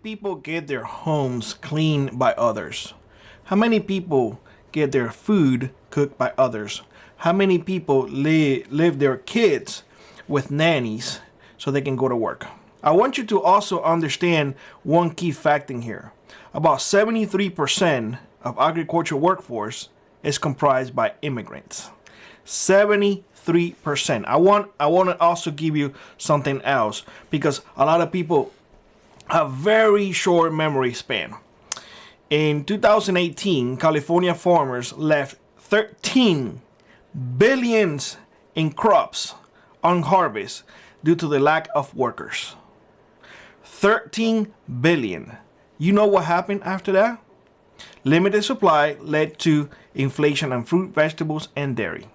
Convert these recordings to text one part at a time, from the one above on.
people get their homes cleaned by others? How many people get their food cooked by others? How many people leave their kids with nannies so they can go to work? I want you to also understand one key fact in here. About 73% of agricultural workforce is comprised by immigrants. 73%. I want to also give you something else, because a lot of people have very short memory span. In 2018, California farmers left 13 billions in crops unharvested due to the lack of workers. 13 billion. You know what happened after that? Limited supply led to inflation on fruit, vegetables, and dairy.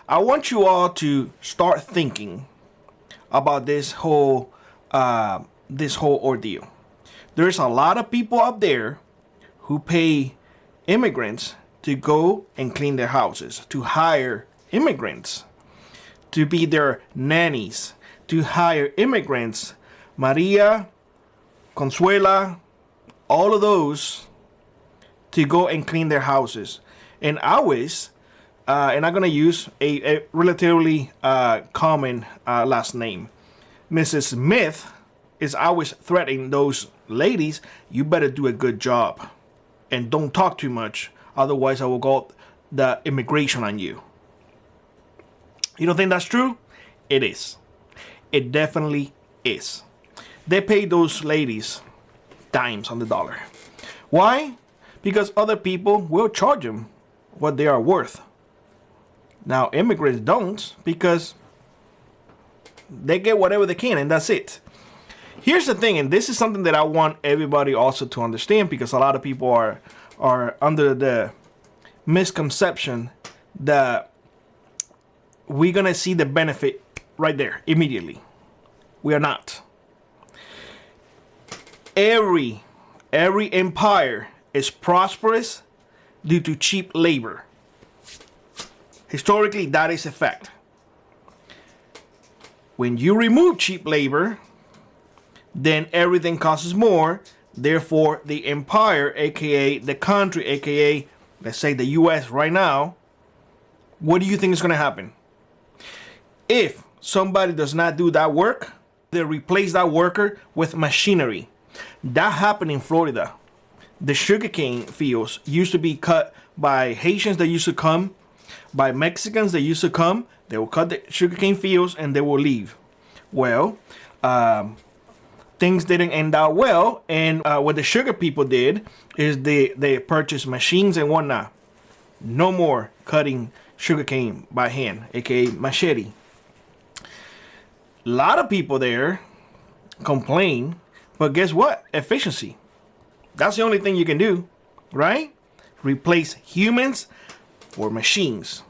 I want you all to start thinking about this whole ordeal. There's a lot of people up there who pay immigrants to go and clean their houses, to hire immigrants to be their nannies, to hire immigrants, Maria, Consuela, all of those, to go and clean their houses. And always, and I'm going to use a relatively common last name, Mrs. Smith is always threatening those ladies, you better do a good job and don't talk too much, otherwise I will call the immigration on you. You don't think that's true? It is. It definitely is. They pay those ladies dimes on the dollar. Why? Because other people will charge them what they are worth. Now immigrants don't, because they get whatever they can and that's it. Here's the thing, and this is something that I want everybody also to understand, because a lot of people are under the misconception that we're gonna see the benefit right there immediately. We are not. Every empire is prosperous due to cheap labor. Historically, that is a fact. When you remove cheap labor, then everything costs more. Therefore, the empire, aka the country, aka let's say the US right now, what do you think is going to happen? If somebody does not do that work, they replace that worker with machinery. That happened in Florida. The sugarcane fields used to be cut by Haitians that used to come, by Mexicans that used to come. They will cut the sugarcane fields and they will leave. Well, things didn't end out well, and what the sugar people did is they purchased machines and whatnot. No more cutting sugarcane by hand, aka machete. A lot of people there complain, but guess what? Efficiency. That's the only thing you can do, right? Replace humans for machines.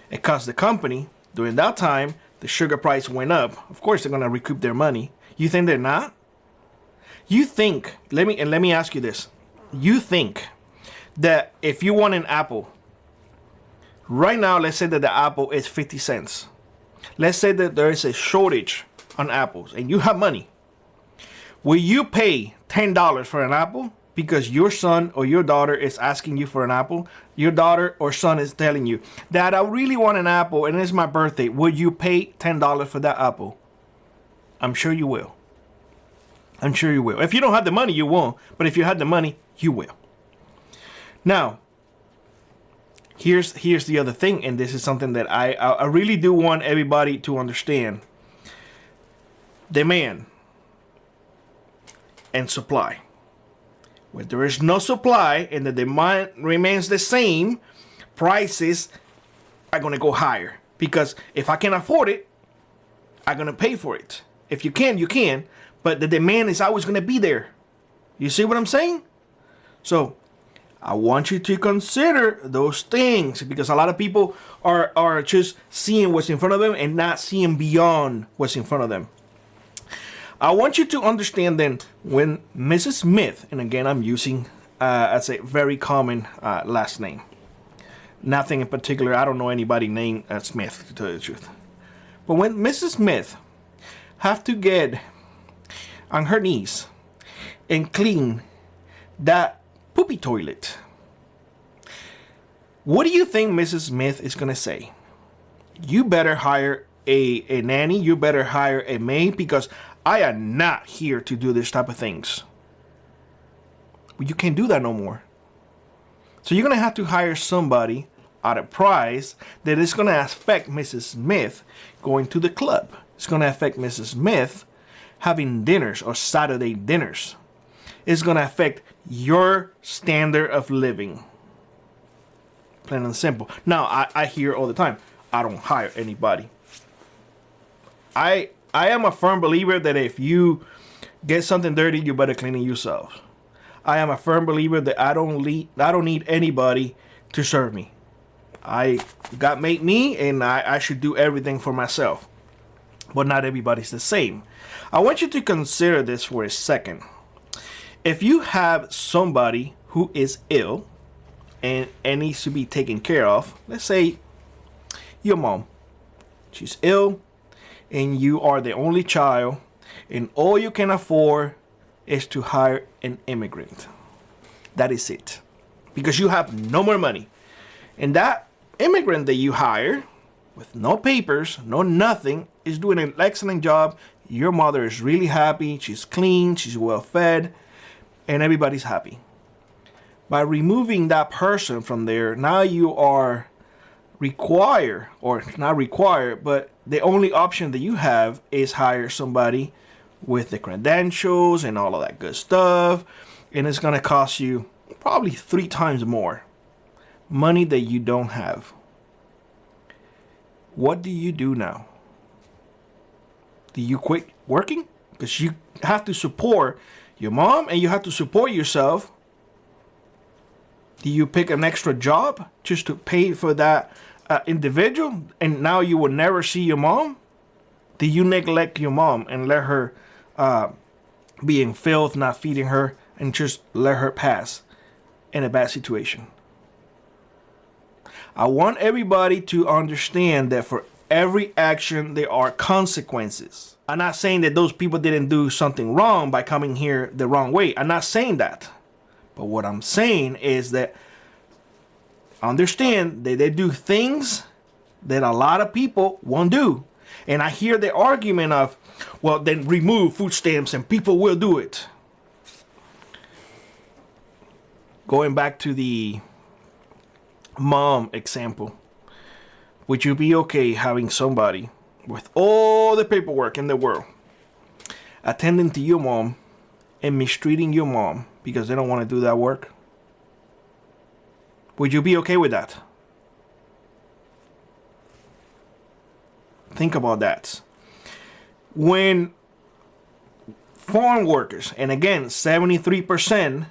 It cost the company, during that time, the sugar price went up. Of course, they're going to recoup their money. You think they're not? You think, let me ask you this. You think that if you want an apple, right now, let's say that the apple is 50 cents. Let's say that there is a shortage on apples and you have money. Will you pay $10 for an apple because your son or your daughter is asking you for an apple? Your daughter or son is telling you, Dad, I really want an apple and it's my birthday. Will you pay $10 for that apple? I'm sure you will. I'm sure you will. If you don't have the money, you won't. But if you have the money, you will. Now, here's the other thing, and this is something that I really do want everybody to understand. Demand and supply. When there is no supply and the demand remains the same, prices are going to go higher. Because if I can afford it, I'm going to pay for it. If you can, you can. But the demand is always going to be there. You see what I'm saying? So I want you to consider those things, because a lot of people are just seeing what's in front of them and not seeing beyond what's in front of them. I want you to understand then, when Mrs. Smith, and again I'm using as a very common last name. Nothing in particular. I don't know anybody named Smith, to tell you the truth. But when Mrs. Smith have to get on her knees and clean that poopy toilet, what do you think Mrs. Smith is going to say? You better hire a nanny. You better hire a maid, because I am not here to do this type of things. But you can't do that no more. So you're going to have to hire somebody at a price that is going to affect Mrs. Smith going to the club. It's going to affect Mrs. Smith having dinners or Saturday dinners. It's going to affect your standard of living. Plain and simple. Now, I hear all the time, I don't hire anybody. I am a firm believer that if you get something dirty, you better clean it yourself. I am a firm believer that I don't need anybody to serve me. God made me, and I should do everything for myself. But not everybody's the same. I want you to consider this for a second. If you have somebody who is ill and needs to be taken care of, let's say your mom, she's ill, and you are the only child, and all you can afford is to hire an immigrant. That is it. Because you have no more money. And that immigrant that you hire, with no papers, no nothing, is doing an excellent job. Your mother is really happy. She's clean. She's well fed. And everybody's happy. By removing that person from there, now you are required, or not required, but the only option that you have is hire somebody with the credentials and all of that good stuff. And it's going to cost you probably 3 times more money that you don't have. What do you do now? Do you quit working? Because you have to support your mom and you have to support yourself. Do you pick an extra job just to pay for that individual, and now you will never see your mom? Do you neglect your mom and let her be in filth, not feeding her, and just let her pass in a bad situation? I want everybody to understand that for every action there are consequences. I'm not saying that those people didn't do something wrong by coming here the wrong way. I'm not saying that. But what I'm saying is that understand that they do things that a lot of people won't do. And I hear the argument of, well, then remove food stamps and people will do it. Going back to the mom example, would you be okay having somebody with all the paperwork in the world attending to your mom and mistreating your mom because they don't want to do that work? Would you be okay with that? Think about that. When farm workers, and again, 73%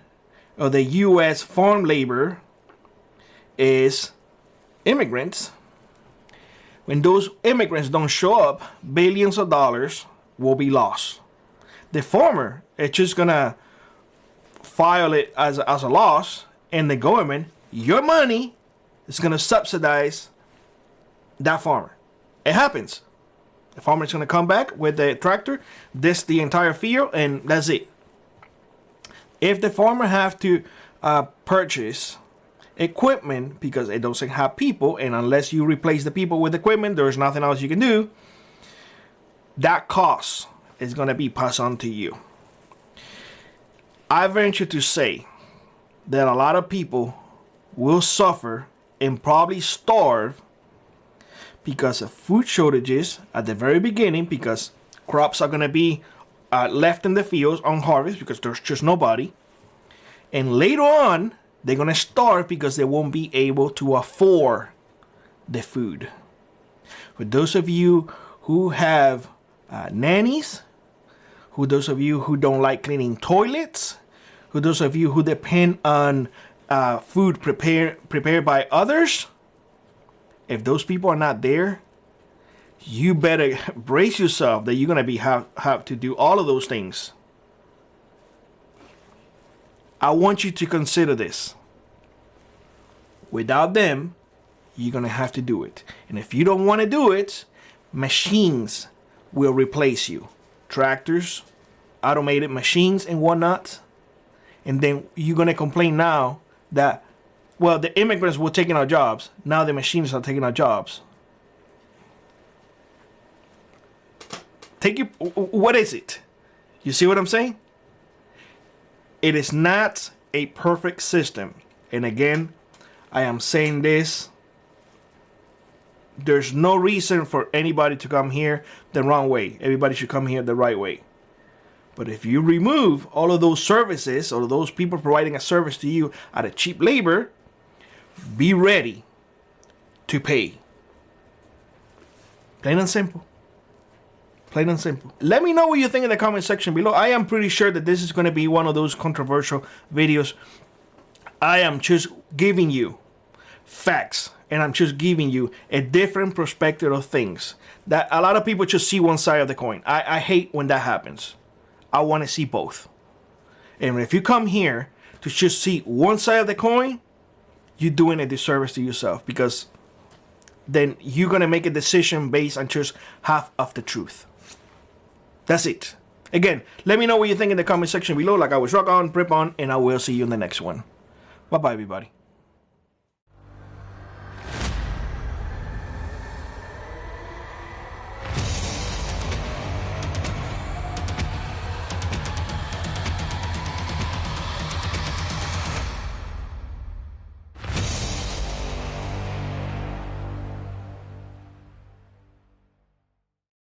of the U.S. farm labor is immigrants. When those immigrants don't show up, billions of dollars will be lost. The farmer is just gonna file it as a loss, and the government, your money, is gonna subsidize that farmer. It happens. The farmer is gonna come back with the tractor, this the entire field, and that's it. If the farmer have to purchase equipment because it doesn't have people, and unless you replace the people with equipment, there's nothing else you can do, that cost is going to be passed on to you. I venture to say that a lot of people will suffer and probably starve because of food shortages at the very beginning, because crops are going to be left in the fields on harvest because there's just nobody, and later on they're going to starve because they won't be able to afford the food. For those of you who have nannies, who those of you who don't like cleaning toilets, who those of you who depend on food prepared by others, if those people are not there, you better brace yourself that you're going to be have to do all of those things. I want you to consider this. Without them, you're going to have to do it. And if you don't want to do it, machines will replace you. Tractors, automated machines and whatnot. And then you're going to complain now that, well, the immigrants were taking our jobs. Now the machines are taking our jobs. What is it? You see what I'm saying? It is not a perfect system. And again, I am saying this. There's no reason for anybody to come here the wrong way. Everybody should come here the right way. But if you remove all of those services, or those people providing a service to you at a cheap labor, be ready to pay. Plain and simple. Plain and simple. Let me know what you think in the comment section below. I am pretty sure that this is going to be one of those controversial videos. I am just giving you facts, and I'm just giving you a different perspective of things. That a lot of people just see one side of the coin. I hate when that happens. I want to see both. And if you come here to just see one side of the coin, you're doing a disservice to yourself, because then you're going to make a decision based on just half of the truth. That's it. Again, let me know what you think in the comment section below. Like I was rock on, prep on, and I will see you in the next one. Bye-bye, everybody.